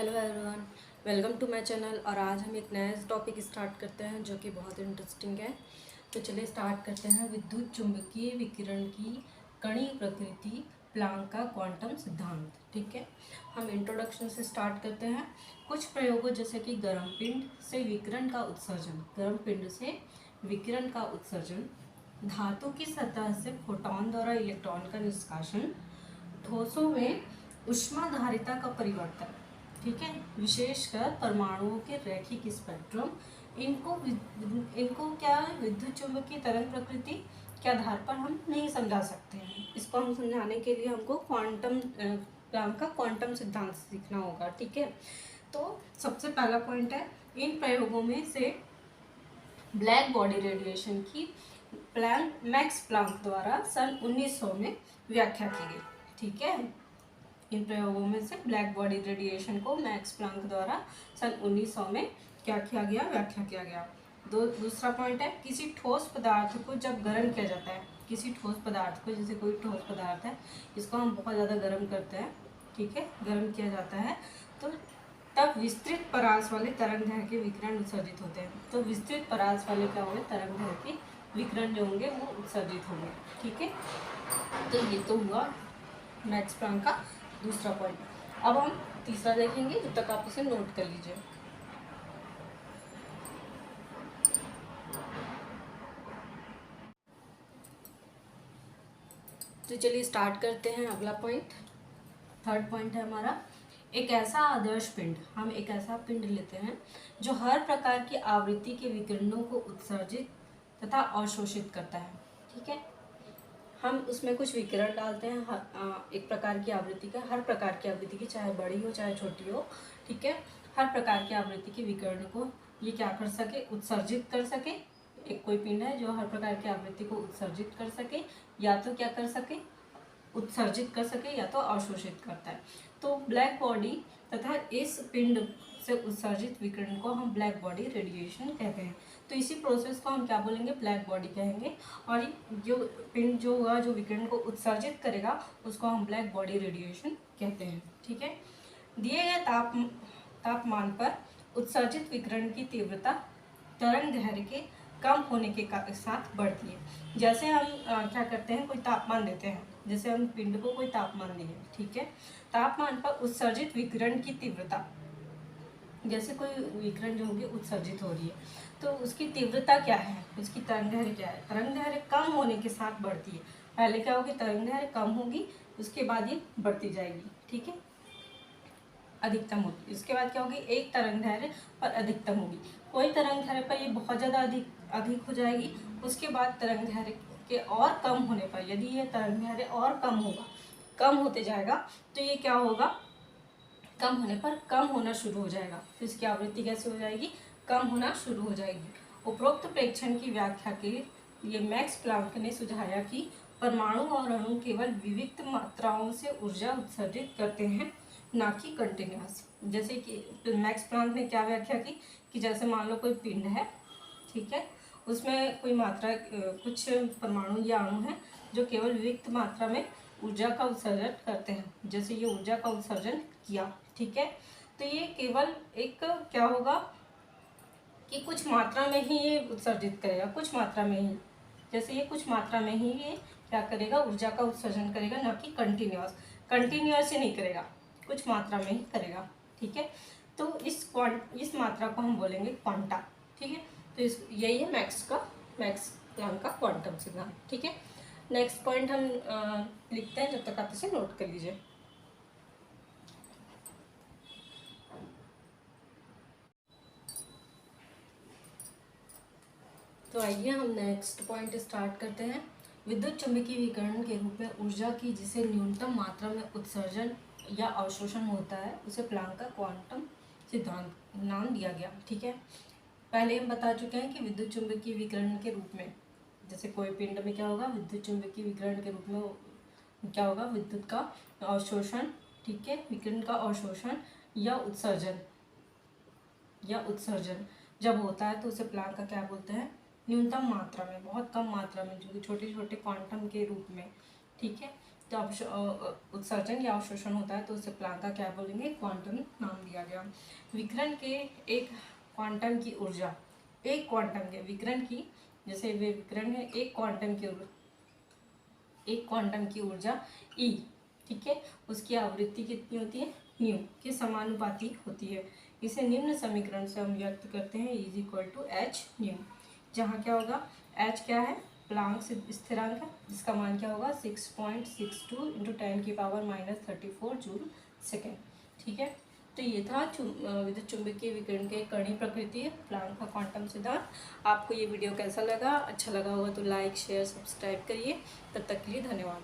Hello everyone, welcome to my channel. और आज हम एक नया टॉपिक स्टार्ट करते हैं जो कि बहुत इंटरेस्टिंग है। तो चलिए स्टार्ट करते हैं। विद्युत चुंबकीय विकिरण की कणीय प्रकृति, प्लांक का क्वांटम सिद्धांत। ठीक है, हम इंट्रोडक्शन से स्टार्ट करते हैं। कुछ प्रयोगों जैसे कि गर्म पिंड से विकिरण का उत्सर्जन, गर्म पिंड से विकिरण का उत्सर्जन, धातु की सतह से फोटॉन द्वारा इलेक्ट्रॉन का निष्कासन, ठोसों में ऊष्माधारिता का परिवर्तन, ठीक है, विशेषकर परमाणुओं के रैखिक स्पेक्ट्रम, इनको क्या विद्युत चुंबकीय तरंग प्रकृति के आधार पर हम नहीं समझा सकते हैं। इसको हम समझाने के लिए हमको प्लांक का क्वांटम सिद्धांत सीखना होगा। ठीक है, तो सबसे पहला पॉइंट है, इन प्रयोगों में से ब्लैक बॉडी रेडिएशन की मैक्स प्लांक द्वारा सन 1900 में व्याख्या की गई। ठीक है, इन प्रयोगों में से ब्लैक बॉडी रेडिएशन को मैक्स प्लांक द्वारा सन 1900 में क्या किया गया, व्याख्या किया गया। दूसरा पॉइंट है, किसी ठोस पदार्थ को जब गर्म किया जाता है, किसी ठोस पदार्थ को, जैसे कोई ठोस पदार्थ है इसको हम बहुत ज़्यादा गर्म करते हैं, ठीक है, गर्म किया जाता है, तो तब विस्तृत परास वाले तरंगदैर्घ्य के विकिरण उत्सर्जित होते हैं। तो विस्तृत परास वाले क्या होंगे, तरंगदैर्घ्य के विकिरण जो होंगे वो उत्सर्जित होंगे। ठीक है, तो ये तो हुआ मैक्स प्लांक का दूसरा पॉइंट। अब हम तीसरा देखेंगे, जब तक आप इसे नोट कर लीजिए। तो चलिए स्टार्ट करते हैं। अगला पॉइंट, थर्ड पॉइंट है हमारा, एक ऐसा आदर्श पिंड, हम एक ऐसा पिंड लेते हैं जो हर प्रकार की आवृत्ति के विकिरणों को उत्सर्जित तथा अवशोषित करता है। ठीक है, हम उसमें कुछ विकिरण डालते हैं एक प्रकार की आवृत्ति का, हर प्रकार की आवृत्ति की, चाहे बड़ी हो चाहे छोटी हो। ठीक है, हर प्रकार की आवृत्ति के विकिरण को ये क्या कर सके, उत्सर्जित कर सके। एक कोई पिंड है जो हर प्रकार की आवृत्ति को उत्सर्जित कर सके, या तो क्या कर सके, उत्सर्जित कर सके, या तो अवशोषित करता है। तो ब्लैक बॉडी तथा इस पिंड से उत्सर्जित विकिरण को हम ब्लैक बॉडी रेडिएशन कहते हैं। तो इसी प्रोसेस को हम क्या बोलेंगे, ब्लैक बॉडी कहेंगे। और जो पिंड जो हुआ, जो विकिरण को उत्सर्जित करेगा, उसको हम ब्लैक बॉडी रेडिएशन कहते हैं। ठीक है, दिए गए तापमान पर उत्सर्जित विकिरण की तीव्रता तरंगदैर्घ्य के कम होने के साथ बढ़ती है। जैसे हम क्या करते हैं, कोई तापमान देते हैं, जैसे हम पिंड को कोई तापमान दिए, ठीक है, तापमान पर उत्सर्जित विकिरण की तीव्रता, जैसे कोई विकिरण जो होगी उत्सर्जित हो रही है, तो उसकी तीव्रता क्या है, उसकी तरंगदैर्घ्य क्या है, तरंगदैर्घ्य कम होने के साथ बढ़ती है। पहले क्या होगी, तरंगदैर्घ्य कम होगी, उसके बाद ये बढ़ती जाएगी। ठीक है, अधिकतम होगी। इसके बाद क्या होगी, एक तरंगदैर्घ्य पर अधिकतम होगी। कोई तरंगदैर्घ्य पर ये बहुत ज़्यादा अधिक हो जाएगी, उसके बाद तरंगदैर्घ्य के और कम होने पर, यदि ये तरंगदैर्घ्य और कम होगा, कम होते जाएगा, तो ये क्या होगा, कम होने पर कम होना शुरू हो जाएगा। तो इसकी आवृत्ति कैसे हो जाएगी, कम होना शुरू हो जाएगी। उपरोक्त प्रेक्षण की व्याख्या के लिए मैक्स प्लांक ने सुझाया कि परमाणु और अणु केवल विविक्त मात्राओं से ऊर्जा उत्सर्जित करते हैं, ना कि कंटिन्यूअस। जैसे कि मैक्स प्लांक ने क्या व्याख्या की कि जैसे मान लो कोई पिंड है, ठीक है, उसमें कोई मात्रा, कुछ परमाणु या अणु है जो केवल विविक्त मात्रा में ऊर्जा का उत्सर्जन करते हैं। जैसे ये ऊर्जा का उत्सर्जन किया, ठीक है, तो ये केवल एक क्या होगा कि कुछ मात्रा में ही ये उत्सर्जित करेगा, कुछ मात्रा में ही, जैसे ये कुछ मात्रा में ही ये क्या करेगा, ऊर्जा का उत्सर्जन करेगा, ना कि कंटिन्यूअस ही नहीं करेगा, कुछ मात्रा में ही करेगा। ठीक है, तो इस मात्रा को हम बोलेंगे क्वांटा। ठीक है, तो यही है मैक्स प्लांक का क्वांटम सिद्धांत। ठीक है, नेक्स्ट पॉइंट हम लिखते हैं, जब तक आप इसे नोट कर लीजिए। तो आइए हम नेक्स्ट पॉइंट स्टार्ट करते हैं। विद्युत चुंबकीय विकिरण के रूप में ऊर्जा की जिसे न्यूनतम मात्रा में उत्सर्जन या अवशोषण होता है, उसे प्लांक का क्वांटम सिद्धांत नाम दिया गया। ठीक है, पहले हम बता चुके हैं कि विद्युत चुंबकीय विकिरण के रूप में, जैसे कोई पिंड में क्या होगा, विद्युत चुंबकीय विकिरण के रूप में क्या होगा, विद्युत का अवशोषण, ठीक है, विकिरण का अवशोषण या उत्सर्जन जब होता है, तो उसे प्लांक का क्या बोलते हैं, न्यूनतम मात्रा में, बहुत कम मात्रा में, जो कि छोटे छोटे क्वांटम के रूप में। ठीक है, जब उत्सर्जन या अवशोषण होता है तो उसे प्लांक का क्या बोलेंगे, क्वांटम नाम दिया गया। विकिरण के एक क्वांटम की ऊर्जा, एक क्वांटम के विकिरण की, जैसे वे विकिरण है, एक क्वांटम की ऊर्जा E, ठीक है, उसकी आवृत्ति कितनी होती है, न्यू के समानुपाती होती है। इसे निम्न समीकरण से हम व्यक्त करते हैं, E = h न्यू, जहाँ क्या होगा, h क्या है, प्लांक स्थिरांक है, जिसका मान क्या होगा 6.62 × 10⁻³ जूल सेकेंड। ठीक है, तो ये था विद्युत चुंबकीय विकिरण के कणी प्रकृति, प्लांक का क्वांटम सिद्धांत। आपको ये वीडियो कैसा लगा, अच्छा लगा होगा तो लाइक शेयर सब्सक्राइब करिए। तब तक के लिए धन्यवाद।